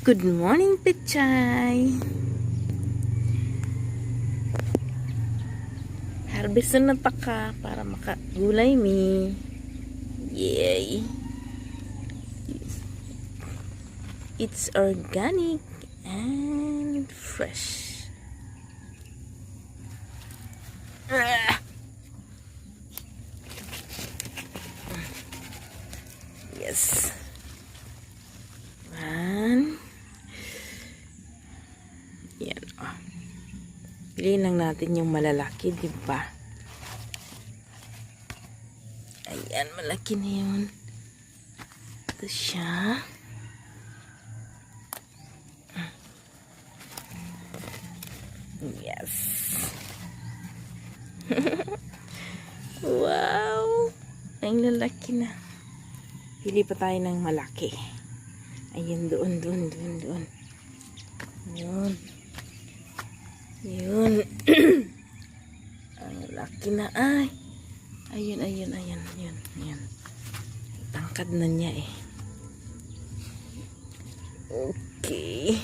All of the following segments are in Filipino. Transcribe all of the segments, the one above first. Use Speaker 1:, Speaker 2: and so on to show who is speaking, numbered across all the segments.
Speaker 1: Good morning, Pechay! Harvest na taka para makagulay mi. Yay! It's organic and fresh. Yes. Yan, oh. Piliin lang natin yung malalaki, di ba? Ayan, malaki na yun. Ito siya. Yes. Wow! Ang lalaki na. Pili pa tayo ng malaki. Ayun, doon. Yun. Yun. Ang laki na ay. Ayun. Yun. Tangkad na niya eh. Okay.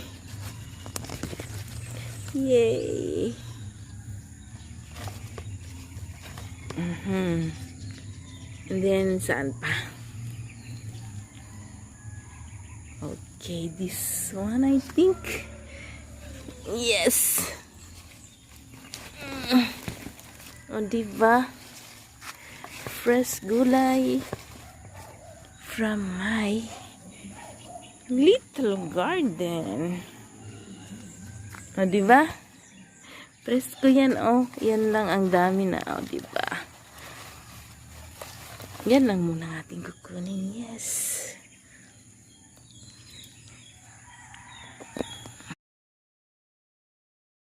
Speaker 1: Yay. And then, saan pa? Okay, this one I think. Yes. O, diba? Fresh gulay from my little garden. O, diba? Presko yan, oh. Yan lang ang dami na, oh, diba? Yan lang muna ating kukunin. Yes.